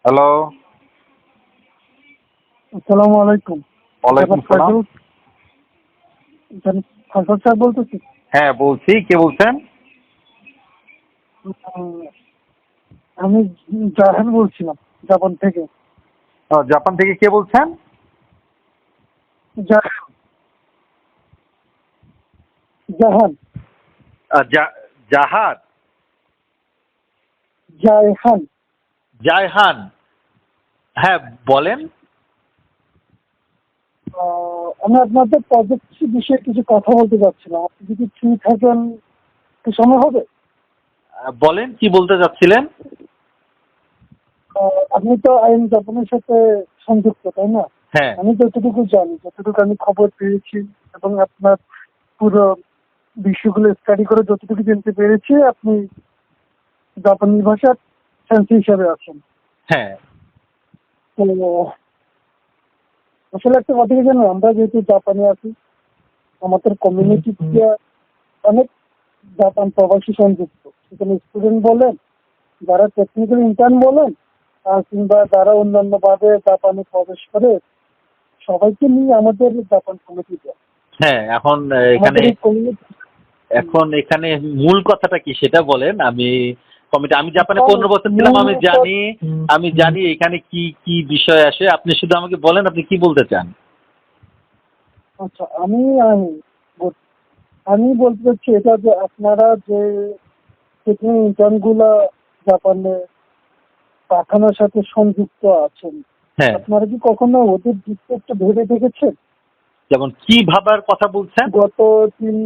Hello. আসসালামু আলাইকুম। ওয়ালাইকুম সালাম। ফাইসাল স্যার বলতেছি। হ্যাঁ বলছি, কে বলছেন? আমি জাহান বলছিলাম, জাপান থেকে। জাপান থেকে কে বলছেন? জাহান। জাহান। জাহাদ। জায়হান। জায়হান। হ্যাঁ বলেন। আমি আপনাদের প্রজেক্ট বিষয়ে কিছু কথা বলতে চাচ্ছিলাম। আপনি যদি ফ্রি থাকেন একটু সময় হবে? বলেন কি বলতে চাচ্ছিলেন? আপনি তো আইন জাপানের সাথে সংযুক্ত, তাই না? হ্যাঁ আমি যতটুকু জানি, যতটুকু আমি খবর পেয়েছি এবং আপনার পুরো বিষয়গুলো স্টাডি করে যতটুকু জানতে পেরেছি, আপনি জাপানি ভাষার সেন্সি হিসাবে আছেন। হ্যাঁ তো আসলে একটা কথা কি জানো, আমরা যেহেতু জাপানে আছি, আমাদের কমিউনিটি থেকে অনেক জাপান প্রবাসী সংযুক্ত। সেখানে স্টুডেন্ট বলেন, যারা টেকনিক্যাল ইন্টার্ন বলেন, আর কিংবা যারা অন্যান্য ভাবে জাপানে প্রবেশ করে, সবাইকে নিয়ে আমাদের জাপান কমিটিতে হ্যাঁ এখন এখানে আমাদের এই কমিউনিটি। এখন এখানে মূল কথাটা কি সেটা বলেন। আমি জাপানে 15 বছর ছিলাম, আমি জানি এখানে কি কি বিষয় আসে। আপনি শুধু আমাকে বলেন আপনি কি বলতে চান। আচ্ছা, আমি বলতে চাচ্ছি এটা যে আপনারা যে টেকনিক্যাল ইন্টার্ন গুলা জাপানে পাঠানোর সাথে সংযুক্ত আছেন, হ্যাঁ আপনারা কি কখনো ওদের দিকটা একটু ভেবে দেখেছেন? যেমন কি ভাবার কথা বলছেন? গত তিন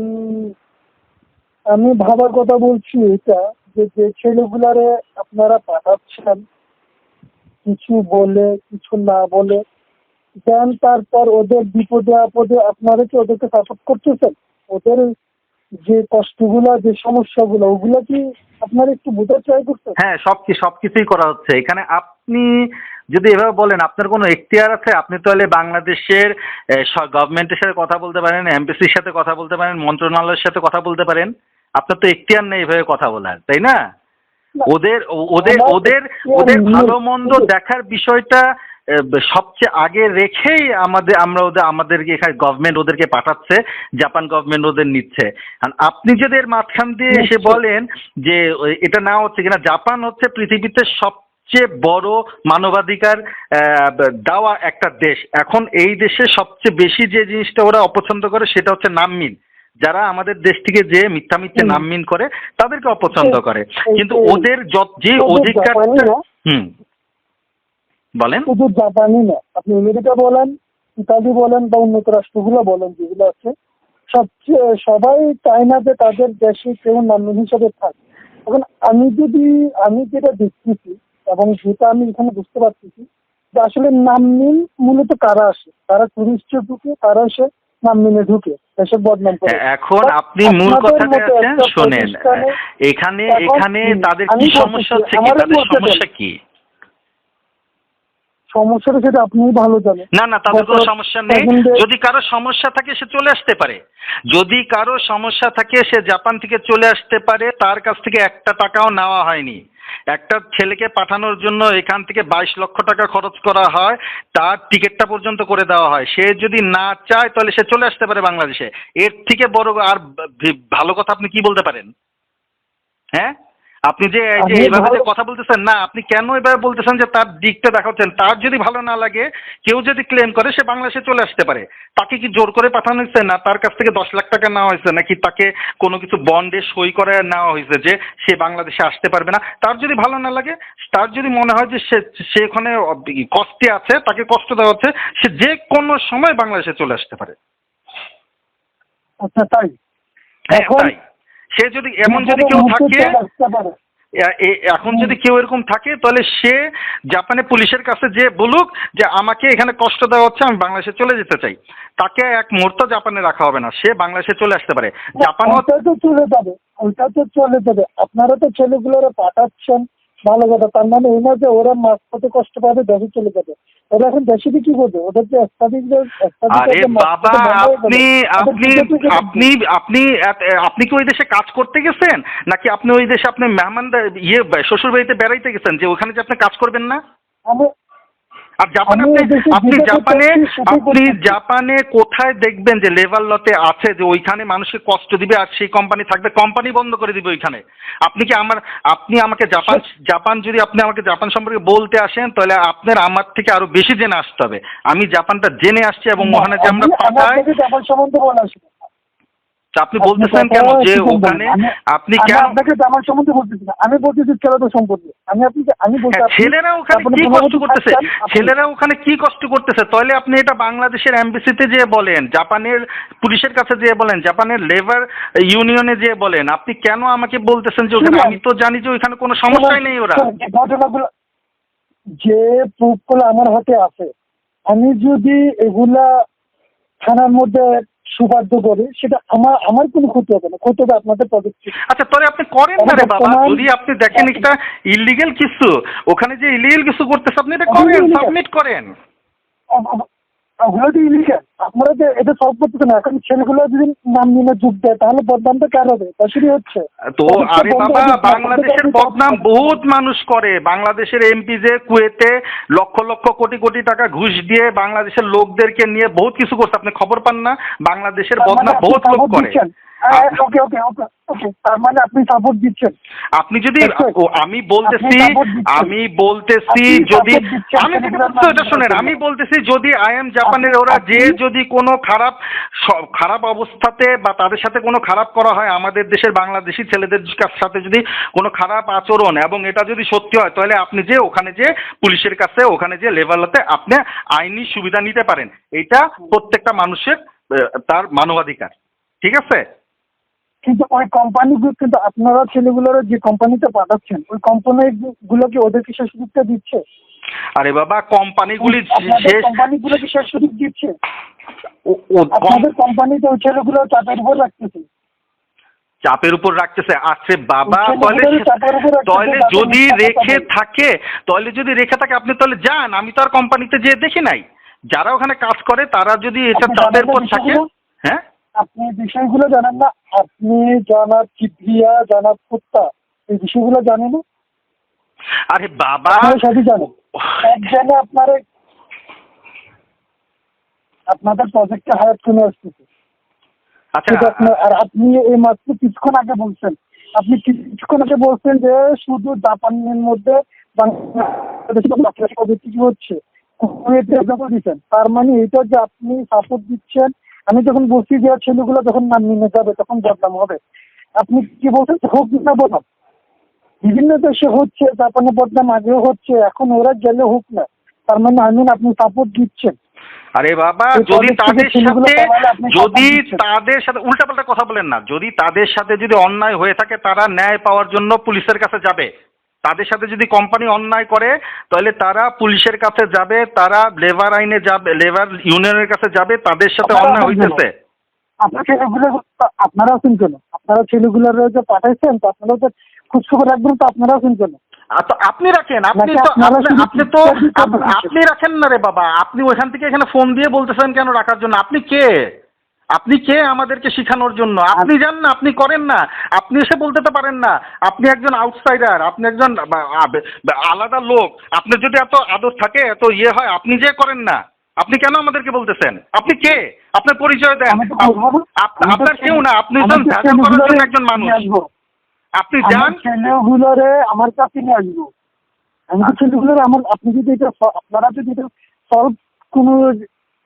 আমি ভাবার কথা বলছি এটা, যে যে ছেলেগুলারে আপনারা পাঠাচ্ছেন কিছু বলে কিছু না বলে, দেন তারপর ওদের বিপদে আপদে আপনারা কি ওদেরকে সাপোর্ট করতেছেন? ওদের যে কষ্টগুলা, যে সমস্যাগুলো, ওগুলা কি আপনারা একটু বোঝার ট্রাই করতেন? হ্যাঁ সবকিছুই করা হচ্ছে এখানে। আপনি যদি এভাবে বলেন আপনার কোনো এখতিয়ার আছে, আপনি তাহলে বাংলাদেশের গভর্নমেন্টের সাথে কথা বলতে পারেন, এমবেসির সাথে কথা বলতে পারেন, মন্ত্রণালয়ের সাথে কথা বলতে পারেন। আপনার তো এখতিয়ার নেই এভাবে কথা বলার, তাই না? না, ওদের ওদের আমার ওদের এখতিয়ার ওদের নেই, ভালো মন্দ দেখার বিষয়টা সবচেয়ে আগে রেখেই আমাদেরকে এখানে গভর্নমেন্ট ওদেরকে পাঠাচ্ছে, জাপান গভর্নমেন্ট ওদের নিচ্ছে। আর আপনি যদি এর মাঝখান দিয়ে এসে নিশ্চয়। বলেন যে এটা না হচ্ছে কিনা, জাপান হচ্ছে পৃথিবীতে সবচেয়ে বড় মানবাধিকার দেওয়া একটা দেশ। এখন এই দেশে সবচেয়ে বেশি যে জিনিসটা ওরা অপছন্দ করে সেটা হচ্ছে নামমিন। যারা আমাদের দেশ থেকে যে মিথ্যা নামমিন করে তাদেরকে অপছন্দ করে। কিন্তু ওদের যে শুধু জাপানি অধিকারটা না, হুম বলেন। শুধু জাপানি না, আপনি আমেরিকা বলেন, ইতালি বলেন বা উন্নত রাষ্ট্রগুলো বলেন যেগুলো আছে, সবাই চায় না যে তাদের দেশে কেউ নামহীন হিসাবে থাকে। এখন আমি যেটা দেখতেছি এবং যেটা আমি এখানে বুঝতে পারতেছি, যে আসলে নামহীন মূলত কারা আসে, তারা টুরিস্টে ঢুকে, তারা এসে নামহীনে ঢুকে দেশের বদনাম করে। এখন But আপনি মূল আপনাদের কথাতে মতো আছেন, একটা শোনেন। প্রতিষ্ঠানে এখানে এখন এখানে তাদের আমি কি বলতেছি, সমস্যা হচ্ছে, কি আমারও তাদের বলতে দেন, সমস্যা কি? সমস্যাটা সেটা আপনিই ভালো জানেন। না না, তাদের গত কোনো সমস্যা নেই। 7 days যদি কারো সমস্যা থাকে সে চলে আসতে পারে। যদি কারো সমস্যা থাকে সে জাপান থেকে চলে আসতে পারে, তার কাছ থেকে একটা টাকাও নেওয়া হয়নি। একটা ছেলেকে পাঠানোর জন্য এখান থেকে 22 লক্ষ টাকা খরচ করা হয়, তার টিকিটটা পর্যন্ত করে দেওয়া হয়। সে যদি না চায় তাহলে সে চলে আসতে পারে বাংলাদেশে। এর থেকে বড় আর ভালো কথা আপনি কি বলতে পারেন? হ্যাঁ, আপনি যে এই যে আমি এইভাবে যে ভালো কথা বলতেছেন না, আপনি কেন এভাবে বলতেছেন যে তার দিকটা দেখাচ্ছেন? তার যদি ভালো না লাগে, কেউ যদি ক্লেম করে সে বাংলাদেশে চলে আসতে পারে। তাকে কি জোর করে পাঠানো হয়েছে? না তার কাছ থেকে 10 লাখ টাকা নেওয়া হয়েছে, নাকি তাকে কোনো কিছু বন্ডে সই করে নেওয়া হয়েছে যে সে বাংলাদেশে আসতে পারবে না? তার যদি ভালো না লাগে, তার যদি মনে হয় যে সে ওখানে কষ্টে আছে, তাকে কষ্ট দেওয়া হচ্ছে, সে যে কোনো সময় বাংলাদেশে চলে আসতে পারে। আচ্ছা তাই হ্যাঁ এখন তাই। সে যদি এমন যদি কেউ থাকে, আসতে পারে। এখন যদি কেউ এরকম থাকে তাহলে সে জাপানে পুলিশের কাছে যে বলুক যে আমাকে এখানে কষ্ট দেওয়া হচ্ছে, আমি বাংলাদেশে চলে যেতে চাই। তাকে এক মুহূর্ত জাপানে রাখা হবে না, সে বাংলাদেশে চলে আসতে পারে। জাপান ওটা তো চলে যাবে, ওটা তো চলে যাবে। আপনারা তো ছেলেগুলোরা পাঠাচ্ছেন, ভালো কথা। তার মানে এই না যে ওরা মাঝপথে কষ্ট পাবে, দেশে চলে যাবে। ওরা এখন দেশে কি করবে? ওদের যে আরে বাবা, আপনি আপনি আপনি আপনি আপনি কি ওই দেশে কাজ করতে গেছেন, নাকি আপনি ওই দেশে আপনি মেহমান শ্বশুর বাড়িতে বেড়াইতে গেছেন যে ওখানে যে আপনি কাজ করবেন না? আমি আর জাপানে আমি আপনি এদেশে আপনি যেটা জাপানে করতে চাচ্ছি সেটাই আপনি করতে চাচ্ছি। জাপানে কোথায় দেখবেন যে লেবার লতে আছে যে ওইখানে মানুষকে কষ্ট দিবে আর সেই কোম্পানি থাকবে, কোম্পানি বন্ধ করে দিবে ওইখানে? আপনি কি আপনি আমাকে জাপান যদি আপনি আমাকে জাপান সম্পর্কে বলতে আসেন তাহলে আপনার আমার থেকে আরো বেশি জেনে আসতে হবে। আমি জাপানটা জেনে আসছি এবং না, ওখানে যে আমরা আমি পাঠাই। আপনাকে জাপান সম্বন্ধে বলা আসবো। তা আপনি বলতেছেন কেন যে ওখানে আপনি আমি কেন? আপনাকে জাপান সম্বন্ধে বলতেছি না, আমি বলতেছি ছেলেদের সম্পর্কে। আমি বলতে হ্যাঁ, ছেলেরা ওখানে আপনি কি কষ্ট 15 বছর করতেছে? থাকছেন, আপনি- ছেলেরা ওখানে কি কষ্ট করতেছে? তাহলে আপনি এটা বাংলাদেশের এমবিসিতে যেয়ে বলেন, জাপানের পুলিশের কাছে যেয়ে বলেন, জাপানের লেবার ইউনিয়নে যেয়ে বলেন। আপনি কেন আমাকে বলতেছেন যে ওখানে? শুনুন, আমি তো জানি যে ওইখানে কোনো সমস্যাই নেই ওরা। শুনুন, যে ঘটনাগুলো, যে প্রুফগুলো আমার হাতে আছে, আমি যদি এগুলা থানার মধ্যে সুপার্দ করি, সেটা আমার কোনো ক্ষতি হবে না, ক্ষতি হবে আপনাদের পদক্ষেপ। আচ্ছা, তাহলে আপনি করেন না রে বাবা। যদি আপনি দেখেন এটা ইলিগেল কিছু, ওখানে যে ইলিগেল কিছু করতেছে আপনি এটা করেন, সাবমিট করেন। ওগুলো তো ইলিগাল, আপনারা যে এটা সলভ করতেছেন না। এখন ছেলেগুলো যদি নাম নিয়ে যোগ দেয় তাহলে বদনামটা কার হবে? তাছাড়াই হচ্ছে তো আরে বাবা, বাংলাদেশের বদনাম বহুত মানুষ করে। বাংলাদেশের এমপি যে কুয়েতে লক্ষ লক্ষ কোটি কোটি টাকা ঘুষ দিয়ে বাংলাদেশের লোকদেরকে নিয়ে বহুত কিছু করছে, আপনি খবর পান না? বাংলাদেশের বদনাম বহুত লোক করে। ওকে ওকে ওকে ওকে, তার মানে আপনি সাপোর্ট দিচ্ছেন। আপনি যদি আমি বলতেছি যদি আমি যেটা বলছি ওটা শোনেন, আমি বলতেছি যদি আইএম জাপানের ওরা যে যদি কোনো খারাপ অবস্থাতে বা তাদের সাথে কোনো খারাপ করা হয়, আমাদের দেশের বাংলাদেশি ছেলেদের সাথে যদি কোনো খারাপ আচরণ এবং এটা যদি সত্যি হয়, তাহলে আপনি যে ওখানে যে পুলিশের কাছে ওখানে যে লেভেলতে আপনি আইনি সুবিধা নিতে পারেন। এটা প্রত্যেকটা মানুষের তার মানবাধিকার। ঠিক আছে? কিন্তু ওই কোম্পানিগুলো, কিন্তু আপনারা ছেলেগুলোর যে কোম্পানিতে পাঠাচ্ছেন, ওই কোম্পানি গুলো কি ওদেরকে সেই সুযোগটা দিচ্ছে? আরে বাবা, কোম্পানিগুলি আপনাদের কোম্পানিগুলো কি সেই সুযোগ দিচ্ছে? আপনাদের কোম্পানিতে ওই ছেলেগুলো চাপের উপর রাখতেছে। চাপের উপর রাখতেছে? আছে বাবা। তাহলে যদি রেখে থাকে, আপনি তাহলে যান। আমি তো আর কোম্পানিতে যেয়ে দেখি নাই। যারা ওখানে কাজ করে তারা যদি এটা চাপের উপর থাকে। হ্যাঁ, আপনি বিষয়গুলো জানেন না? আপনি জানার কিবরিয়া, জানার কুত্তা, এই বিষয়গুলো জানেন না? আরে বাবা, সবই জানেন। একজনে আপনাদের প্রজেক্টে হায়ার চলে আসতেছে। আচ্ছা, আর আপনি এই মাত্র কিছুক্ষণ আগে বলছেন, যে শুধু জাপানের মধ্যে কি হচ্ছে দিচ্ছেন। তার মানে এটা যে আপনি সাপোর্ট দিচ্ছেন। আমি যখন বলছি যে ছেলেগুলো যখন নাম নিয়ে যাবে তখন বদনাম হবে, আপনি কি বলছেন? হোক না বদনাম, বিভিন্ন দেশে হচ্ছে, জাপানে বদনাম আগেও হচ্ছে, এখন ওরা গেলে হোক না। তার মানে আপনি সাপোর্ট দিচ্ছেন। আরে বাবা, যদি তাদের সাথে উল্টাপাল্টা কথা বলেন না। যদি তাদের সাথে যদি অন্যায় হয়ে থাকে, তারা ন্যায় পাওয়ার জন্য পুলিশের কাছে যাবে। তাদের সাথে যদি কোম্পানি অন্যায় করে তাহলে তারা পুলিশের কাছে যাবে, তারা লেবার আইনে যাবে, লেবার ইউনিয়নের কাছে যাবে। তাদের সাথে অন্যায় হইতেছে। আপনারা আছেন কেন? আপনারা ছেলেগুলোর যে পাঠাইছেন, তো আপনারা তো খোঁজখবর রাখবেন, তো আপনারা আছেন কেন? আপনি রাখেন। আপনি রাখেন না রে বাবা। আপনি ওইখান থেকে এখানে ফোন দিয়ে বলতেছেন কেন রাখার জন্য? আপনি কে আমাদেরকে শিখানোর জন্য? আপনি যান না, আপনি করেন না। আপনি এসে বলতে তো পারেন না। আপনি একজন আউটসাইডার, আপনি একজন আলাদা লোক। আপনার যদি এত আদর থাকে, এত হয়, আপনি যে করেন না। আপনি কেন আমাদেরকে বলতেছেন? আপনি কে? আপনার পরিচয় দেন। আপনার কেউ না, আপনি একজন মানুষ। আপনি যান, ছেলেগুলোরে আমার কাছে নিয়ে আসবো। আমি তো ছেলেগুলোরে আপনি যদি আপনারা যদি এটা সলভ কোনো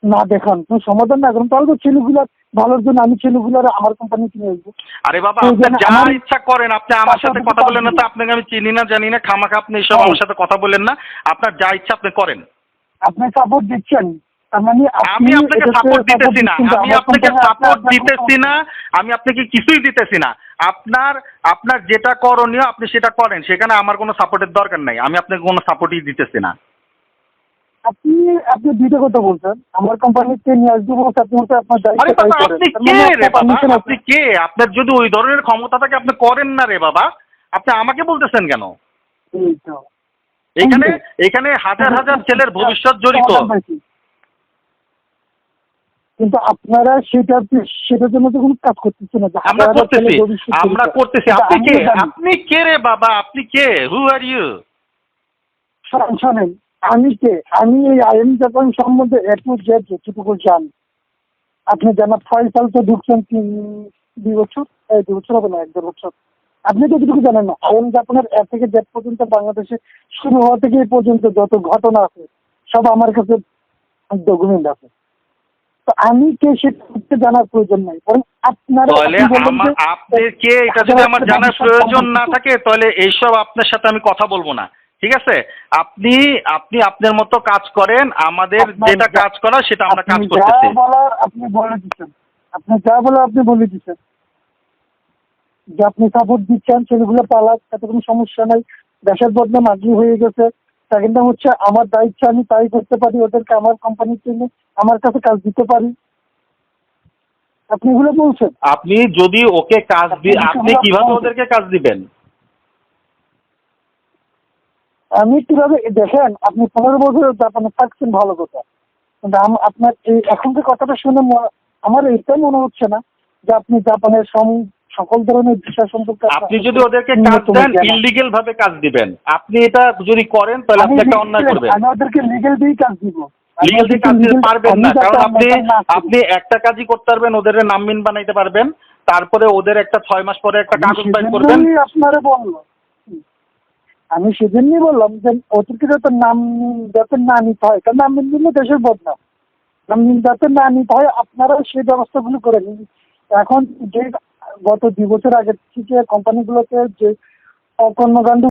না দেখান, কোনো সমাধান না করেন, তাহলে তো ছেলেগুলোর ভালোর জন্য আমি ছেলেগুলোরে আমার কোম্পানিতে নিয়ে আসবো। আরে বাবা, আপনি যা ইচ্ছা করেন। আপনি আমার সাথে কথা বলেন না তো? আপনাকে আমি চিনি না, জানি না, খামাখা আপনি এসব আমার সাথে কথা বলেন না। আপনার যা ইচ্ছা আপনি করেন। আপনি সাপোর্ট দিচ্ছেন, তার মানে আমি আপনাকে সাপোর্ট দিতেছি না। আমি আপনাকে কিছুই দিতেছি না। আপনার যেটা করণীয় আপনি সেটা করেন। সেখানে আমার কোনো সাপোর্টের দরকার নাই। আমি আপনাকে কোনো সাপোর্টই দিতেছি না। আপনি দুইটা কথা বলছেন। আমার কোম্পানিতে নিয়ে আসবো বলতে আপনি আপনার আরে বাবা, আপনি কে রে বাবা? আপনি কে? আপনার যদি ওই ধরনের ক্ষমতা থাকে আপনি করেন না রে বাবা। আপনি আমাকে বলতেছেন কেন? এখানে হাজার হাজার ছেলের ভবিষ্যৎ জড়িত। কিন্তু আপনারা সেটার জন্য তো কোনো কাজ করতেছেন না। আমরা করতেছি। আপনি কে রে বাবা? আপনি কে? হু আর ইউ? শোনেন, আমি কে? আমি এই আইএম জাপান সম্বন্ধে এ টু জেড যতটুকু জানি। আপনি জানাব ফয়সাল তো ঢুকছেন 2 বছর, 2 বছর হবে না, 1-1.5 বছর। আপনি তো যতটুকু জানেন না, আইএম জাপানের এ থেকে জেড পর্যন্ত বাংলাদেশে শুরু হওয়া থেকে এই পর্যন্ত যত ঘটনা আছে সব আমার কাছে ডকুমেন্ট আছে। তো আমি কে সেটা জানার প্রয়োজন নাই, বরং আপনারা তাহলে আপনি বললেন যে আপনাদেরকে এটা যদি আমার জানার প্রয়োজন না থাকে তাহলে এইসব আপনার সাথে আমি কথা বলবো না, ঠিক আছে? আপনি আপনি আপনার মতো কাজ করেন, আমাদের যেটা কাজ করা সেটা আমরা কাজ করতেছি। যা বলার আপনি বলে দিচ্ছেন, আপনি যা বলার আপনি বলে দিচ্ছেন, যে আপনি সাপোর্ট দিচ্ছেন ছেলেগুলো পালাক, তাতে কোনো সমস্যা নাই। দেশের বদনাম আগে হয়ে গেছে। সেকেন্ডটা হচ্ছে আমার দায়িত্ব, আমি তাই করতে পারি, ওদেরকে আমার কোম্পানির জন্য আমার কাছে কাজ দিতে পারি। আপনি এগুলো বলছেন। আপনি যদি ওকে কাজ আপনি কিভাবে ওদেরকে কাজ দিবেন? আমি কিভাবে দেখেন, আপনি 15 বছর জাপানে থাকছেন ভালো কথা, কিন্তু আপনার এই এখনকার কথাটা শুনে আমার এইটাই মনে হচ্ছে না যে আপনি জাপানের সকল ধরনের বিষয় সম্পর্কে আপনি যদি ওদেরকে কাজ দেন ইললিগেল ভাবে কাজ দিবেন। আপনি এটা যদি করেন তাহলে আপনি একটা অন্যায় করবেন। আমি ওদেরকে লিগেল দিয়েই কাজ দিব। লিগেল দিয়ে কাজ দিতে পারবেন না, কারণ আপনি একটা কাজই করতে পারবেন, ওদের নামমিন বানাইতে পারবেন, তারপরে ওদের একটা 6 মাস পরে একটা কাগজ বাইর করবেন। আপনারা বললো, আমি সেজন্যই বললাম যে ওদেরকে যাতে যাতে না নিতে হয়, কারণ নাম দিলে দেশের বদনাম। নাম যাতে না নিতে হয় আপনারা সেই ব্যবস্থাগুলো করে নিন। এখন যে গত 2 বছর আগে থেকে কোম্পানিগুলোতে যে কর্মকাণ্ড